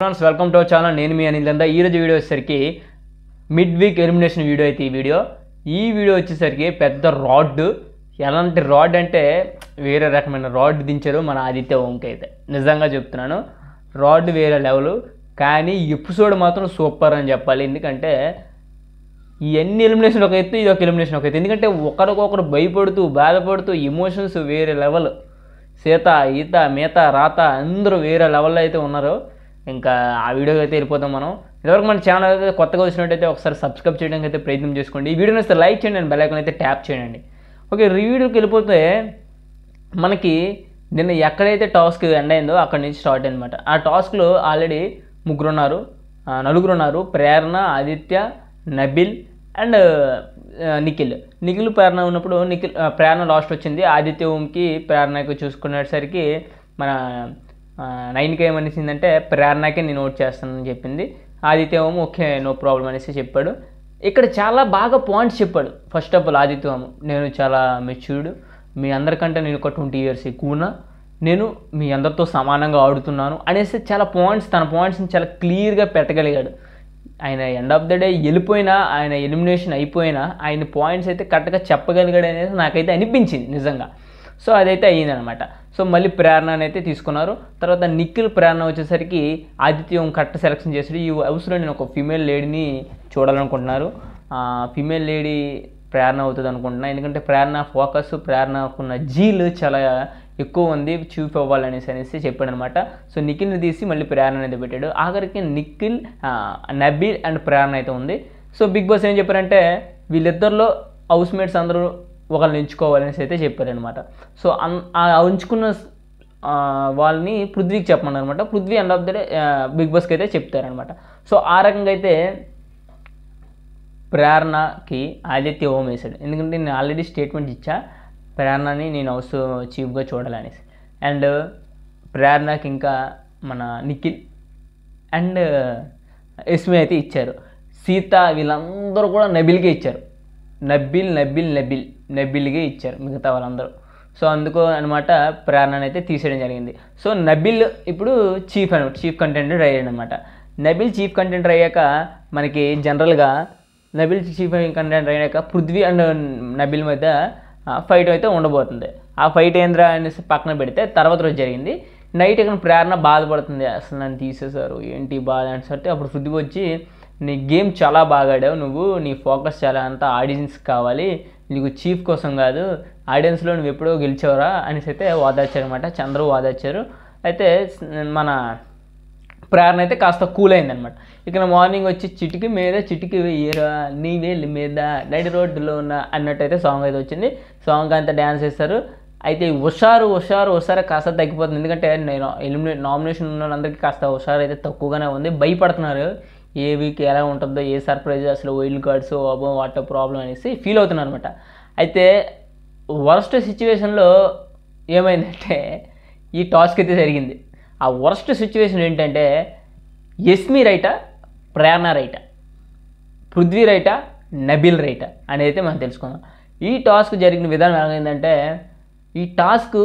Friends welcome to our channel. నేను మీ అనిల్. ఈ రోజు వీడియో వచ్చేసరికి మిడ్ వీక్ ఎలిమినేషన్ వీడియో అయితే ఈ వీడియో వచ్చేసరికి పెద్ద రాడ్. ఎలాంటి రాడ్ అంటే వేరే రకమైన రాడ్ దించారు మన ఆదిత్య ఓంకి. అయితే నిజంగా చెప్తున్నాను, రాడ్ వేరే లెవెల్. కానీ ఎపిసోడ్ మాత్రం సూపర్ అని చెప్పాలి. ఎందుకంటే ఈ అన్ని ఎలిమినేషన్ ఒక ఎత్తు, ఇది ఒక ఎలిమినేషన్ ఒక ఎత్తు. ఎందుకంటే ఒకరికొకరు భయపడుతూ బాధపడుతూ ఎమోషన్స్ వేరే లెవెల్. సీత, ఈత, మేత, రాత అందరూ వేరే లెవెల్లో అయితే ఉన్నారు. ఇంకా ఆ వీడియోకి అయితే వెళ్ళిపోతాం మనం. ఇంతవరకు మన ఛానల్ అయితే కొత్తగా వచ్చినట్టయితే ఒకసారి సబ్స్క్రైబ్ చేయడానికి అయితే ప్రయత్నం చేసుకోండి. ఈ వీడియోని వస్తే లైక్ చేయండి అండ్ బెల్ ఐకాన్ అయితే ట్యాప్ చేయండి. ఓకే, వీడియోకి వెళ్ళిపోతే మనకి నిన్న ఎక్కడైతే టాస్క్ ఎండ్ అయిందో అక్కడి నుంచి స్టార్ట్ అయిందన్నమాట. ఆ టాస్క్లో ఆల్రెడీ నలుగురు ఉన్నారు. ప్రేరణ, ఆదిత్య, నబిల్ అండ్ నిఖిల్ ప్రేరణ ఉన్నప్పుడు ప్రేరణ లాస్ట్ వచ్చింది. ఆదిత్య ఓంకి ప్రేరణకి చూసుకునేసరికి మన 9K ఏమనిసిందంటే ప్రేరణకే నేను ఓట్ చేస్తానని చెప్పింది. ఆదిత్య ఓం ఓకే నో ప్రాబ్లం అనేసి చెప్పాడు. ఇక్కడ చాలా బాగా పాయింట్స్ చెప్పాడు. ఫస్ట్ ఆఫ్ ఆల్ ఆదిత్య ఓం, నేను చాలా మెచ్యూర్డ్, మీ అందరికంటే నేను ఒక 20 years ఎక్కువనా, నేను మీ అందరితో సమానంగా ఆడుతున్నాను అనేసి చాలా తన పాయింట్స్ని చాలా క్లియర్గా పెట్టగలిగాడు. ఆయన ఎండ్ ఆఫ్ ద డే వెళ్ళిపోయినా, ఆయన ఎలిమినేషన్ అయిపోయినా ఆయన పాయింట్స్ అయితే కరెక్ట్గా చెప్పగలిగాడు అనేది నాకైతే అనిపించింది నిజంగా. సో అదైతే అయ్యిందనమాట. సో మళ్ళీ ప్రేరణని అయితే తీసుకున్నారు. తర్వాత నిఖిల్ ప్రేరణ వచ్చేసరికి ఆదిత్యం కరెక్ట్ సెలెక్షన్ చేసాడు. ఈ హౌస్లో నేను ఒక ఫీమేల్ లేడీని చూడాలనుకుంటున్నారు. ఫీమేల్ లేడీ ప్రేరణ అవుతుంది అనుకుంటున్నాను. ఎందుకంటే ప్రేరణ ఫోకస్, ప్రేరణకున్న జీల్ చాలా ఎక్కువ ఉంది, చీఫ్ అవ్వాలనేసి చెప్పాడనమాట. సో నిఖిల్ని తీసి మళ్ళీ ప్రేరణ అయితే పెట్టాడు. ఆఖరికి నిఖిల్, నబీల్ అండ్ ప్రేరణ అయితే ఉంది. సో బిగ్ బాస్ ఏం చెప్పారంటే వీళ్ళిద్దరిలో హౌస్ మేట్స్ అందరూ ఒకళ్ళని ఎంచుకోవాలనేసి అయితే చెప్పారనమాట. సో ఆ ఎంచుకున్న వాళ్ళని పృథ్వీకి చెప్పమన్నారు అనమాట. Prithvi end of the day big బాస్కి అయితే చెప్తారనమాట. సో ఆ రకంగా అయితే ప్రేరణకి ఆదిత్య ఓం వేశాడు. ఎందుకంటే నేను ఆల్రెడీ స్టేట్మెంట్ ఇచ్చా, ప్రేరణని నేను హౌస్ చీఫ్గా చూడాలనేసి. అండ్ ప్రేరణకి ఇంకా మన నిఖిల్ అండ్ యస్మి అయితే ఇచ్చారు. సీత వీళ్ళందరూ కూడా నబిల్కే ఇచ్చారు. నబిల్గే ఇచ్చారు మిగతా వాళ్ళందరూ. సో అందుకో అనమాట ప్రేరణని అయితే తీసేయడం జరిగింది. సో నబిల్ ఇప్పుడు చీఫ్ కంటెండర్ అయ్యాడు అనమాట. నబిల్ చీఫ్ కంటెండర్ అయ్యాక మనకి జనరల్గా పృథ్వీ అండ్ నబిల్ మధ్య ఫైట్ అయితే ఉండబోతుంది. ఆ ఫైట్ ఏంద్రా అనేసి పక్కన పెడితే తర్వాత రోజు జరిగింది. నైట్ ఇక్కడ ప్రేరణ బాధపడుతుంది, అసలు నన్ను తీసేశారు ఏంటి బాధ అంటే అప్పుడు పృథ్వీ వచ్చి, నీ గేమ్ చాలా బాగా ఆడావు, నీ ఫోకస్ చాలా అంతా ఆడియన్స్ కావాలి, నీకు చీఫ్ కోసం కాదు, ఆడియన్స్లో నువ్వు ఎప్పుడో గెలిచావురా అనేసి అయితే వాదార్చారు అనమాట. చంద్ర వాదార్చారు. అయితే మన ప్రేరణ అయితే కాస్త కూల్ అయిందనమాట. ఇక్కడ మార్నింగ్ వచ్చి చిటికి వేయరా నీ వేలి మీద నడి రోడ్డులో ఉన్న అన్నట్టయితే సాంగ్ అయితే వచ్చింది. సాంగ్ అంతా డ్యాన్స్ చేస్తారు. అయితే హుషారు కాస్త తగ్గిపోతుంది. ఎందుకంటే నేను నామినేషన్ ఉన్న వాళ్ళందరికీ కాస్త హుషారు అయితే తక్కువగానే ఉంది. భయపడుతున్నారు ఏ వీక్ ఎలా ఉంటుందో, ఏ సర్ప్రైజ్, అసలు వైల్డ్ కార్డ్స్ వాటర్ ప్రాబ్లం అనేసి ఫీల్ అవుతున్నారు అనమాట. అయితే వరస్ట్ సిచ్యువేషన్లో ఏమైందంటే ఈ టాస్క్ అయితే జరిగింది. ఆ వరస్ట్ సిచ్యువేషన్ ఏంటంటే యస్మి రైటా, ప్రేరణ రైటా, పృథ్వీ రైటా, నబిల్ రైటా అనేది అయితే మనం తెలుసుకుందాం. ఈ టాస్క్ జరిగిన విధానం ఏమైందంటే ఈ టాస్క్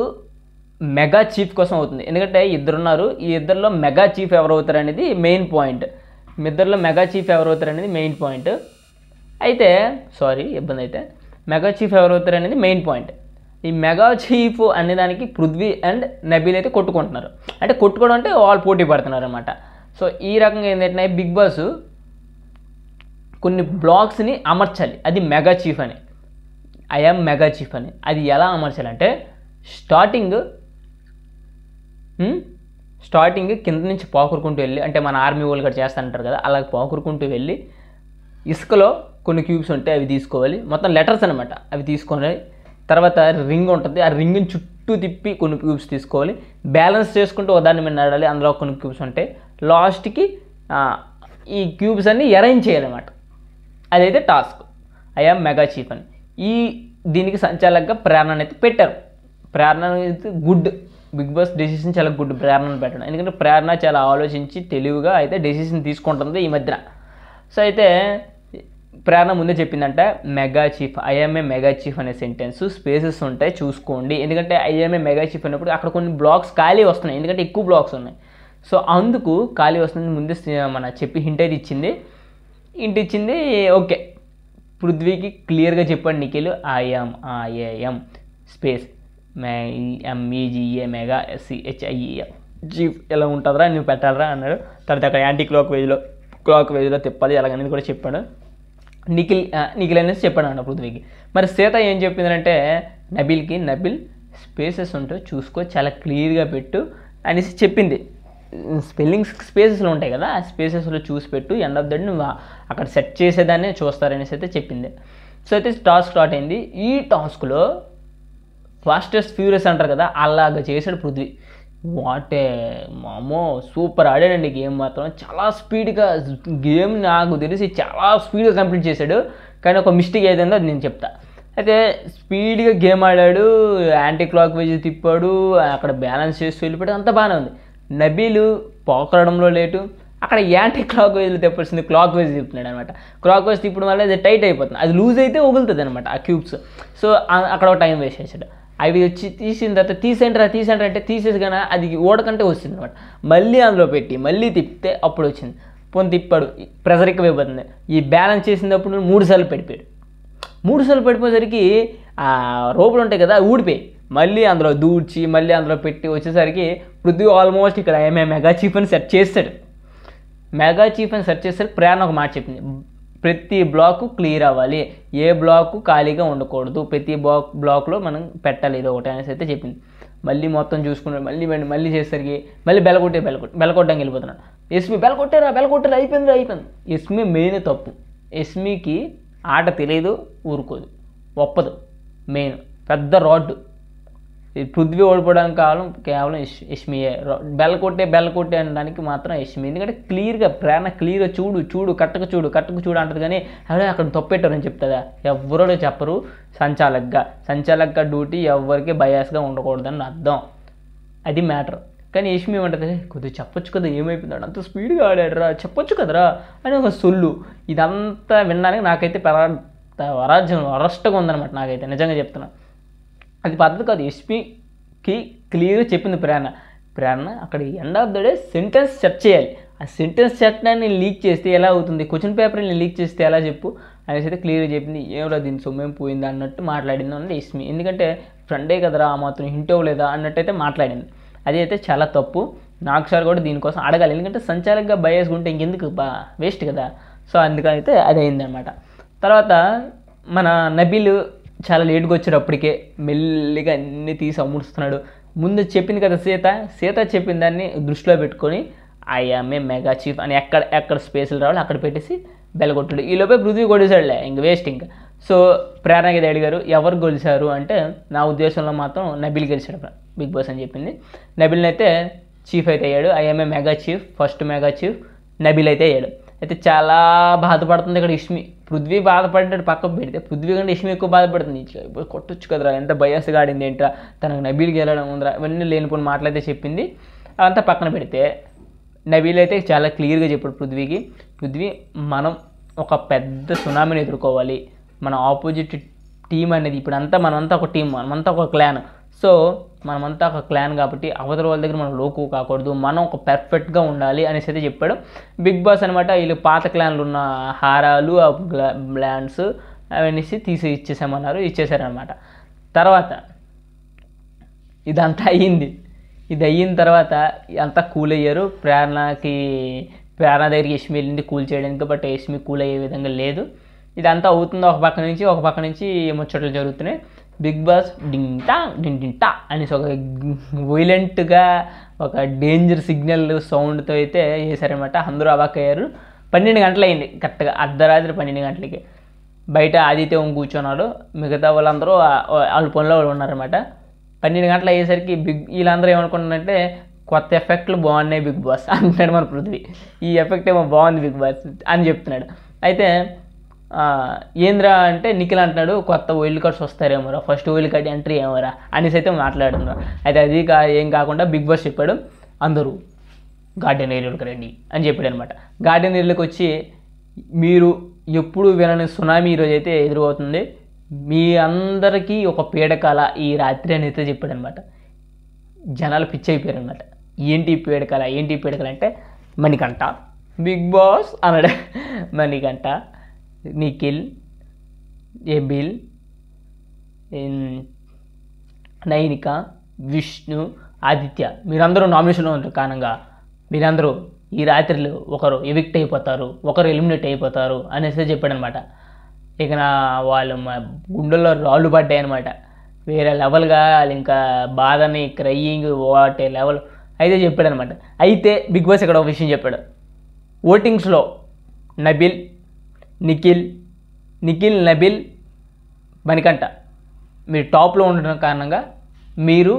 మెగా చీఫ్ కోసం అవుతుంది. ఎందుకంటే ఇద్దరున్నారు, ఈ ఇద్దరిలో మెగా చీఫ్ ఎవరు అవుతారు అనేది మెయిన్ పాయింట్. అయితే ఇబ్బంది అయితే మెగా చీఫ్ ఎవరు అవుతారు అనేది మెయిన్ పాయింట్. ఈ మెగా చీఫ్ అనేదానికి పృథ్వీ అండ్ నబీల్ అయితే కొట్టుకుంటున్నారు. అంటే కొట్టుకోవడం అంటే వాళ్ళు పోటీ పడుతున్నారు అనమాట. సో ఈ రకంగా ఏంటంటే బిగ్ బాస్ కొన్ని బ్లాగ్స్ని అమర్చాలి. అది మెగా చీఫ్ అని, ఐఎమ్ మెగా చీఫ్ అని. అది ఎలా అమర్చాలంటే స్టార్టింగ్ కింద నుంచి పాకురుకుంటూ వెళ్ళి, అంటే మన ఆర్మీ వాళ్ళు కూడా చేస్తుంటారు కదా, అలా పాకురుకుంటూ వెళ్ళి ఇసుకలో కొన్ని క్యూబ్స్ ఉంటాయి అవి తీసుకోవాలి. మొత్తం లెటర్స్ అనమాట, అవి తీసుకొని తర్వాత రింగ్ ఉంటుంది, ఆ రింగ్ని చుట్టూ తిప్పి కొన్ని క్యూబ్స్ తీసుకోవాలి. బ్యాలెన్స్ చేసుకుంటూ దాని మీద నడాలి, అందులో కొన్ని క్యూబ్స్ ఉంటాయి. లాస్ట్కి ఈ క్యూబ్స్ అన్ని అరేంజ్ చేయాలన్నమాట. అదైతే టాస్క్ ఐఎమ్ మెగా చీఫ్ అని. దీనికి సంచాలకుగా ప్రేరణని అయితే పెట్టారు. ప్రేరణ గుడ్, బిగ్ బాస్ డెసిషన్ చాలా గుడ్ ప్రేరణను పెట్టడం. ఎందుకంటే ప్రేరణ చాలా ఆలోచించి తెలివిగా అయితే డెసిషన్ తీసుకుంటుంది ఈ మధ్యన. సో అయితే ప్రేరణ ముందే చెప్పిందంటే mega chief, IMA mega chief అనే సెంటెన్స్ స్పేసెస్ ఉంటాయి చూసుకోండి. ఎందుకంటే ఐఎంఏ మెగా చీఫ్ అన్నప్పుడు అక్కడ కొన్ని బ్లాక్స్ ఖాళీ వస్తున్నాయి, ఎందుకంటే ఎక్కువ బ్లాక్స్ ఉన్నాయి. సో అందుకు ఖాళీ వస్తుంది ముందే మన చెప్పి హింట్ ఇచ్చింది. ఓకే, పృథ్వీకి క్లియర్గా చెప్పాడు Nikhil, I am space MEGA mega SCHIE chief ఎలా ఉంటుందిరా నువ్వు పెట్టాలరా అన్నాడు. తర్వాత అక్కడ యాంటీ క్లాక్ వేజ్లో తిప్పాలి అలాగనేది కూడా చెప్పాడు నిఖిల్ అనేసి చెప్పాడు అన్న పృథ్వీకి. మరి సీత ఏం చెప్పిందంటే నబిల్ స్పేసెస్ ఉంటే చూసుకో, చాలా క్లియర్గా పెట్టు అనేసి చెప్పింది. స్పెల్లింగ్స్ స్పేసెస్లో ఉంటాయి కదా, ఆ స్పేసెస్లో చూసి పెట్టు, ఎండ్ ఆఫ్ దట్ నువ్వు అక్కడ సెట్ చేసేదాన్ని చూస్తారనేసి అయితే చెప్పింది. సో అయితే టాస్క్ స్టార్ట్ అయింది. ఈ టాస్క్లో ఫాస్టెస్ట్ ఫ్యూరియస్ అంటారు కదా, అలాగా చేశాడు పృథ్వీ. వాటే మామో సూపర్ ఆడాడండి గేమ్ మాత్రం. చాలా స్పీడ్గా గేమ్ నాకు తెలిసి చాలా స్పీడ్గా కంప్లీట్ చేశాడు. కానీ ఒక మిస్టేక్ ఏదైందో అది నేను చెప్తా. అయితే స్పీడ్గా గేమ్ ఆడాడు, యాంటీ క్లాక్ వైజ్ తిప్పాడు, అక్కడ బ్యాలెన్స్ చేసి వెళ్ళిపోయాడు, అంతా బాగానే ఉంది. నబీల్ పోకడంలో లేటు, అక్కడ యాంటీ క్లాక్ వైజ్లో తిప్పాల్సింది క్లాక్ వైజ్ తిప్పుతున్నాడు అనమాట. క్లాక్ వైజ్ తిప్పడం వల్ల అది టైట్ అయిపోతుంది, అది లూజ్ అయితే వగులుతుంది అనమాట ఆ క్యూబ్స్. సో అక్కడ ఒక టైం వేస్ట్ చేశాడు. అవి వచ్చి తీసిన తర్వాత తీసేంటారా అంటే తీసేసి కానీ అది ఓడకంటే వస్తుంది అనమాట. మళ్ళీ అందులో పెట్టి మళ్ళీ తిప్పితే అప్పుడు వచ్చింది. పోనీ తిప్పాడు, ప్రెజర్ ఎక్కువైపోతుంది. ఈ బ్యాలెన్స్ చేసినప్పుడు 3 సార్లు పడిపోయాడు. 3 సార్లు పడిపోయేసరికి ఆ రోపులు ఉంటాయి కదా ఊడిపోయి మళ్ళీ అందులో దూడ్చి మళ్ళీ అందులో పెట్టి వచ్చేసరికి పృథ్వీ ఆల్మోస్ట్ ఇక్కడ మెగా చీఫ్ అని సెట్ చేస్తాడు. ప్రేరణ ఒక మాట చెప్పింది, ప్రతి బ్లాక్ క్లియర్ అవ్వాలి, ఏ బ్లాక్ ఖాళీగా ఉండకూడదు, ప్రతి బ్లాక్లో మనం పెట్టాలి ఇది ఒకటి అనేసి అయితే చెప్పింది. మళ్ళీ మొత్తం చూసుకున్నాడు, మళ్ళీ చేసేసరికి మళ్ళీ బెలకొట్టడానికి వెళ్ళిపోతున్నాడు. ఎస్మి బెలకొట్టారా అయిపోయింది. ఎస్మి మెయిన్ తప్పు. ఎస్మికి ఆట తెలియదు, ఊరుకోదు, ఒప్పదు. మెయిన్ పెద్ద రాడ్. పృథ్వీ ఓడిపోవడానికి కేవలం ఎస్మియే. బెల్లకొట్టే అనడానికి మాత్రం ఎస్మి. ఎందుకంటే క్లియర్గా ప్రేరణ క్లియర్గా చూడు కట్టకు చూడు అంటది. కానీ అదే అక్కడ తప్పెట్టారని చెప్తుందా? ఎవరో చెప్పరు. సంచాలక్గా డ్యూటీ ఎవరికి బయాస్గా ఉండకూడదని అర్థం, అది మ్యాటర్. కానీ ఎస్మి ఏమంటుంది, కొద్దిగా చెప్పొచ్చు కదా, ఏమైపోయిందాడు అంత స్పీడ్గా ఆడాడరా, చెప్పొచ్చు కదరా అని ఒక సొల్లు. ఇదంతా వినడానికి నాకైతే వరస్ట్గా ఉందన్నమాట. నాకైతే నిజంగా చెప్తున్నా, అది పద్ధతి కాదు. ఎస్పీకి క్లియర్గా చెప్పింది ప్రేరణ అక్కడ end of the day sentence set చేయాలి. ఆ సెంటెన్స్ సెట్ని లీక్ చేస్తే ఎలా అవుతుంది, క్వశ్చన్ పేపర్ని లీక్ చేస్తే ఎలా చెప్పు అనేసి అయితే క్లియర్గా చెప్పింది. ఏమో దీని సొమ్మేం పోయింది అన్నట్టు మాట్లాడింది అంటే ఎస్మి. ఎందుకంటే ఫ్రెండే కదరా, ఆ మాత్రం హింట్ ఇవ్వలేదా అన్నట్టయితే మాట్లాడింది. అది అయితే చాలా తప్పు. నాకు సార్ కూడా దీనికోసం అడగాలి, ఎందుకంటే సంచాలకుగా బయాస్ ఉంటే ఇంకెందుకు వేస్ట్ కదా. సో అందుకనైతే అది అయిందనమాట. తర్వాత మన నబీల్ చాలా లేట్గా వచ్చాడు, అప్పటికే మెల్లిగా అన్నీ తీసి అమ్ముడుస్తున్నాడు. ముందు చెప్పింది కదా సీత చెప్పిన దాన్ని దృష్టిలో పెట్టుకొని ఐఎంఏ మెగా చీఫ్ అని ఎక్కడ స్పేస్లు రావాలి అక్కడ పెట్టేసి బెల్లగొట్టాడు. ఈలోపే పృథ్వీ కొట్టేశాడులే, ఇంక వేస్ట్ ఇంకా. సో ప్రేరణకి అడిగారు ఎవరు గెలిచారు అంటే, నా ఉద్దేశంలో మాత్రం నబీల్ గెలిచాడు బిగ్ బాస్ అని చెప్పింది. నబీల్ని అయితే చీఫ్ అయితే అయ్యాడు. IMA mega chief, first mega chief Nabeel అయితే అయ్యాడు. అయితే చాలా బాధపడుతుంది ఇక్కడ ఇష్మి. పృథ్వీ బాధపడ్డాడు పక్కకు పెడితే, పృథ్వీ కంటే ఇష్మి ఎక్కువ బాధపడుతుంది. కొట్టొచ్చు కదరా, ఎంత బయాస్గా ఆడింది ఏంట్రా, తనకు నబీల్కి వెళ్ళడం ఉందిరా, ఇవన్నీ లేనిపోయిన మాటలైతే చెప్పింది. అదంతా పక్కన పెడితే నబీల్ అయితే చాలా క్లియర్గా చెప్పాడు పృథ్వీ మనం ఒక పెద్ద సునామీని ఎదుర్కోవాలి. మన ఆపోజిట్ టీం అనేది ఇప్పుడంతా మనమంతా ఒక టీం, మనమంతా ఒక క్లాన్. సో మనమంతా ఒక క్లాన్ కాబట్టి అవతల వాళ్ళ దగ్గర మనం లోకు కాకూడదు, మనం ఒక పర్ఫెక్ట్గా ఉండాలి అనేసి అయితే చెప్పాడు బిగ్ బాస్ అనమాట. వీళ్ళు పాత క్లాన్లు ఉన్న హారాలు బ్లాండ్స్ అవన్నీ తీసి ఇచ్చేసారనమాట. తర్వాత ఇదంతా అయ్యింది. ఇది అయిన తర్వాత అంతా కూల్ అయ్యారు. ప్రేరణ దగ్గరికి యష్మి వెళ్ళింది కూల్ చేయడానికి, బట్ యష్మి కూల్ అయ్యే విధంగా లేదు. ఇదంతా అవుతుంది ఒక పక్క నుంచి ముచ్చట్లు జరుగుతున్నాయి. బిగ్ బాస్ డింటా అనేసి ఒక వైలెంట్గా ఒక డేంజర్ సిగ్నల్ సౌండ్తో అయితే వేసారనమాట. అందరూ అవాక్ అయ్యారు. 12 గంటలు అయింది కరెక్ట్గా, అర్ధరాత్రి 12 గంటలకి. బయట ఆదిత్య కూర్చున్నాడు, మిగతా వాళ్ళందరూ వాళ్ళ పనిలో వాళ్ళు ఉన్నారనమాట. 12 గంటలు అయ్యేసరికి వీళ్ళందరూ ఏమనుకుంటున్నారంటే కొత్త ఎఫెక్ట్లు బాగున్నాయి బిగ్ బాస్ అంటున్నాడు మన పృథ్వీ. ఈ ఎఫెక్ట్ ఏమో బాగుంది బిగ్ బాస్ అని చెప్తున్నాడు. అయితే ఏంద్రా అంటే నిఖిల్ అంటున్నాడు కొత్త వైల్డ్ కార్డ్స్ వస్తారేమోరా, ఫస్ట్ వైల్డ్ కార్డ్ ఎంట్రీ ఏమోరా అనేసి అయితే మాట్లాడుతున్నారు. అయితే అది ఏం కాకుండా బిగ్ బాస్ చెప్పాడు అందరూ గార్డెన్ ఏరియాలకు రండి అని చెప్పాడు అనమాట. గార్డెన్ ఏరియాలకు వచ్చి మీరు ఎప్పుడు వినని సునామీ ఈరోజు అయితే ఎదురవుతుంది, మీ అందరికీ ఒక పీడకాల ఈ రాత్రి అని అయితే చెప్పాడు అనమాట. జనాలు పిచ్చి అయిపోయారు అనమాట. ఏంటి పీడకల అంటే మణికంఠ, బిగ్ బాస్ అన్నాడు. మణికంఠ, నిఖిల్, ఎబిల్, నైనిక, విష్ణు, ఆదిత్య మీరందరూ నామినేషన్లో ఉంటారు. కారణంగా మీరందరూ ఈ రాత్రిలో ఒకరు ఎవిక్ట్ అయిపోతారు, ఒకరు ఎలిమినేట్ అయిపోతారు అనేసి చెప్పాడనమాట. ఇక వాళ్ళు గుండెల్లో రాళ్ళు పడ్డాయి అనమాట. వేరే లెవెల్గా వాళ్ళు ఇంకా బాధని క్రయింగ్ వాటే లెవెల్ అయితే చెప్పాడనమాట. అయితే బిగ్ బాస్ ఇక్కడ ఒక విషయం చెప్పాడు. ఓటింగ్స్లో నిఖిల్, నబిల్, మణికంఠ మీరు టాప్లో ఉండడం కారణంగా మీరు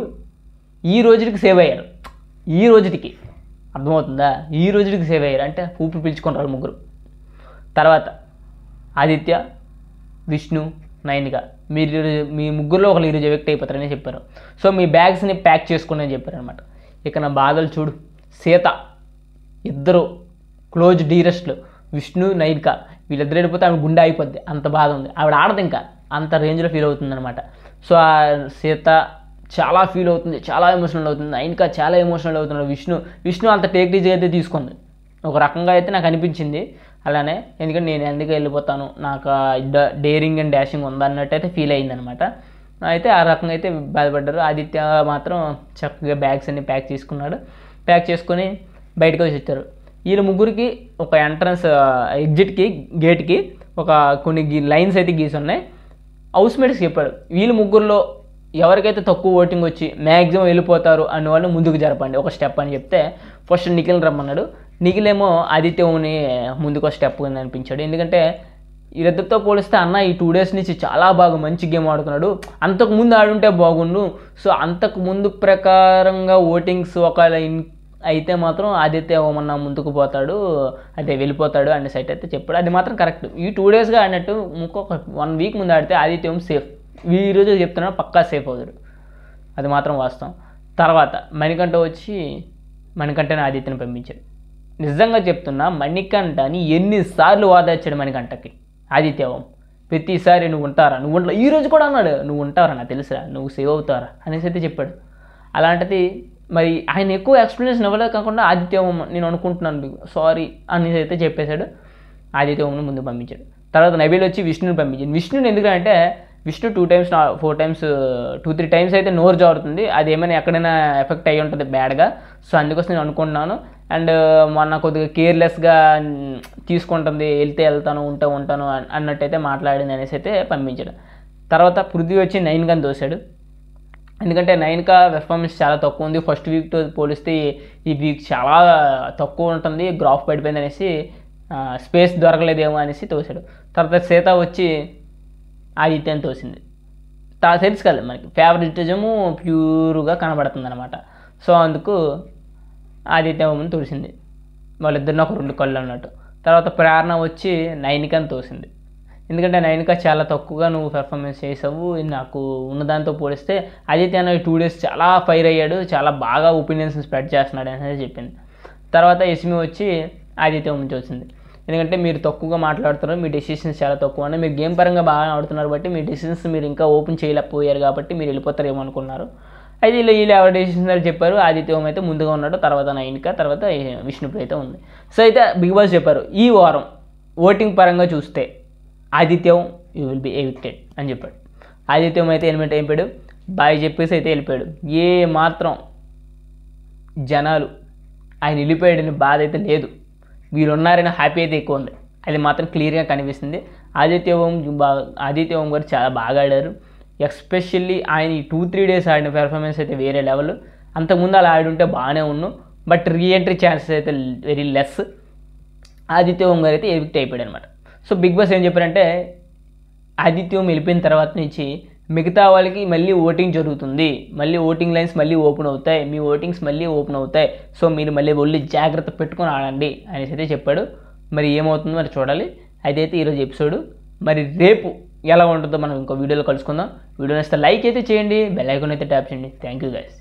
ఈ రోజుకి సేవ్ అయ్యారు. ఈ రోజుకి అర్థమవుతుందా? ఈ రోజుకి సేవ్ అయ్యారు అంటే ఊపిరి పీల్చుకుంటారు ముగ్గురు. తర్వాత ఆదిత్య, విష్ణు, నైనిక మీరు మీ ముగ్గురులో ఒకరు ఈరోజు ఎవిక్ట్ అయిపోతారని చెప్పారు. సో మీ బ్యాగ్స్ని ప్యాక్ చేసుకోండి అని చెప్పారు అనమాట. ఇక నా బాధలు చూడు. సీత ఇద్దరు క్లోజ్ డీరెస్ట్లు, విష్ణు, నైనిక వీళ్ళిద్దరు వెళ్ళిపోతే ఆమె గుండె అయిపోద్ది, అంత బాధ ఉంది. ఆవిడ ఆడదు ఇంకా అంత రేంజ్లో ఫీల్ అవుతుంది అనమాట. సో ఆ సీత చాలా ఫీల్ అవుతుంది, చాలా ఎమోషనల్ అవుతుంది. నైనిక చాలా ఎమోషనల్ అవుతున్నాడు. విష్ణు అంత టేక్ ఈజీ అయితే తీసుకుంది ఒక రకంగా అయితే నాకు అనిపించింది అలానే. ఎందుకంటే నేను ఎందుకు వెళ్ళిపోతాను, నాకు డేరింగ్ అండ్ డాషింగ్ ఉందన్నట్టు అయితే ఫీల్ అయిందనమాట. అయితే ఆ రకంగా అయితే బాధపడ్డారు. ఆదిత్య మాత్రం చక్కగా బ్యాగ్స్ అన్ని ప్యాక్ చేసుకున్నాడు. ప్యాక్ చేసుకొని బయటకు వచ్చారు. వీళ్ళ ముగ్గురికి ఒక ఎంట్రన్స్ ఎగ్జిట్కి గేట్కి ఒక కొన్ని లైన్స్ అయితే గీసి ఉన్నాయి. హౌస్మేట్స్కి చెప్పాడు వీళ్ళ ముగ్గురులో ఎవరికైతే తక్కువ ఓటింగ్ వచ్చి మ్యాక్సిమం వెళ్ళిపోతారు అన్న వాళ్ళు ముందుకు జరపండి ఒక స్టెప్ అని చెప్తే ఫస్ట్ నిఖిల్ రమ్మన్నాడు. నిఖిల్ ఏమో ఆదిత్యని ముందుకు స్టెప్ అనిపించాడు. ఎందుకంటే వీళ్ళిద్దరితో పోలిస్తే అన్న ఈ 2 days నుంచి చాలా బాగా మంచి గేమ్ ఆడుతున్నాడు, అంతకు ముందు ఆడుంటే బాగుండు. సో అంతకు ముందు ప్రకారంగా ఓటింగ్స్ ఒకవేళ అయితే మాత్రం ఆదిత్య ఏమన్నా ముందుకు పోతాడు, అదే వెళ్ళిపోతాడు అనే సైట్ అయితే చెప్పాడు. అది మాత్రం కరెక్ట్. ఈ 2 daysగా ఆడినట్టు ఇంకొక 1 week ముందు ఆడితే ఆదిత్య సేఫ్. ఈరోజు చెప్తున్నాడు పక్కా సేఫ్ అవుతాడు, అది మాత్రం వాస్తవం. తర్వాత మణికంఠని ఆదిత్యని పంపించాడు. నిజంగా చెప్తున్నా మణికంఠని ఎన్నిసార్లు వాదాచాడు మణికంఠకి ఆదిత్య ప్రతిసారి నువ్వు ఉంటారా, ఈరోజు కూడా అన్నాడు నువ్వు ఉంటారా, నాకు తెలుసా నువ్వు సేవ్ అవుతారా అనేసి అయితే చెప్పాడు. అలాంటిది మరి ఆయన ఎక్కువ ఎక్స్ప్లెనేషన్ ఇవ్వలేదు కాకుండా ఆదిత్య నేను అనుకుంటున్నాను సారీ అనేసి అయితే చెప్పేశాడు. ఆదిత్య ముందు పంపించాడు. తర్వాత నబీల్ వచ్చి విష్ణుని పంపించాడు. విష్ణుని ఎందుకంటే విష్ణు 2 times 4 times 2-3 times అయితే నోరు జారుతుంది, అది ఏమైనా ఎక్కడైనా ఎఫెక్ట్ అయ్యి ఉంటుంది బ్యాడ్గా. సో అందుకోసం నేను అనుకుంటున్నాను. అండ్ మొన్న కొద్దిగా కేర్లెస్గా తీసుకుంటుంది, వెళ్తే వెళ్తాను ఉంటాను అన్నట్టయితే మాట్లాడింది అనేసి అయితే పంపించాడు. తర్వాత పృథ్వీ వచ్చి నైనికని దోశాడు. ఎందుకంటే నైనిక పెర్ఫార్మెన్స్ చాలా తక్కువ ఉంది, ఫస్ట్ వీక్తో పోలిస్తే ఈ వీక్ చాలా తక్కువ ఉంటుంది, గ్రాఫ్ పడిపోయింది అనేసి స్పేస్ దొరకలేదేమో అనేసి తోశాడు. తర్వాత సీత వచ్చి ఆదిత్యని తోసింది. తెలుసు కదా మనకి ఫేవరెటిజము ప్యూర్గా కనబడుతుంది అనమాట. సో అందుకు ఆదిత్య తోసింది, వాళ్ళిద్దరిని ఒక 2 కళ్ళు అన్నట్టు. తర్వాత ప్రేరణ వచ్చి నైనికని తోసింది. ఎందుకంటే నైనిక చాలా తక్కువగా నువ్వు పెర్ఫార్మెన్స్ చేసావు, నాకు ఉన్నదాంతో పోలిస్తే ఆదిత్య అన్న 2 days చాలా ఫైర్ అయ్యాడు, చాలా బాగా ఒపీనియన్స్ స్ప్రెడ్ చేస్తున్నాడు అనేది చెప్పింది. తర్వాత యస్మి వచ్చి ఆదిత్య నుంచి వచ్చింది. ఎందుకంటే మీరు తక్కువగా మాట్లాడుతున్నారు, మీ డెసిషన్స్ చాలా తక్కువ అని, మీరు గేమ్ పరంగా బాగా ఆడుతున్నారు బట్టి మీ డెసిషన్స్ మీరు ఇంకా ఓపెన్ చేయలేకపోయారు కాబట్టి మీరు వెళ్ళిపోతారేమో అనుకున్నారు. అయితే వీళ్ళు ఎవరి డెసిషన్స్ చెప్పారు. ఆదిత్యం అయితే ముందుగా ఉన్నాడు, తర్వాత నైనిక, తర్వాత విష్ణుప్రియ అయితే ఉంది. సో అయితే బిగ్ బాస్ చెప్పారు ఈ వారం ఓటింగ్ పరంగా చూస్తే ఆదిత్యం యూ విల్ బి ఎవిక్టెడ్ అని చెప్పాడు. ఆదిత్యం అయితే ఎలిమినేట్ అయిపోయాడు, బాయ్ చెప్పేసి అయితే వెళ్ళిపోయాడు. ఏ మాత్రం జనాలు ఆయన వెళ్ళిపోయాడని బాధ అయితే లేదు, వీళ్ళు ఉన్నారని హ్యాపీ అయితే ఎక్కువ ఉంది, అది మాత్రం క్లియర్గా కనిపిస్తుంది. ఆదిత్య ఓం గారు చాలా బాగా ఆడారు. ఎస్పెషల్లీ ఆయన ఈ 2-3 days ఆడిన పెర్ఫార్మెన్స్ అయితే వేరే లెవెల్. అంతకుముందు అలా ఆడుంటే బాగానే ఉన్నాం, బట్ రీఎంట్రీ ఛాన్సెస్ అయితే వెరీ లెస్. ఆదిత్య ఓం గారు అయితే ఎవిక్ట్ అయిపోయాడు అనమాట. సో బిగ్ బాస్ ఏం చెప్పారంటే ఆదిత్య ఓం వెళ్ళిపోయిన తర్వాత నుంచి మిగతా వాళ్ళకి మళ్ళీ ఓటింగ్ జరుగుతుంది, మళ్ళీ ఓటింగ్ లైన్స్ మళ్ళీ ఓపెన్ అవుతాయి, మీ ఓటింగ్స్ మళ్ళీ ఓపెన్ అవుతాయి, సో మీరు మళ్ళీ ఒళ్ళు జాగ్రత్త పెట్టుకొని ఆడండి అనేసి అయితే చెప్పాడు. మరి ఏమవుతుందో మరి చూడాలి. అదైతే ఈరోజు ఎపిసోడ్. మరి రేపు ఎలా ఉంటుందో మనం ఇంకో వీడియోలో కలుసుకుందాం. వీడియో నచ్చితే లైక్ అయితే చేయండి, బెల్ ఐకాన్ అయితే ట్యాప్ చేయండి. Thank you guys.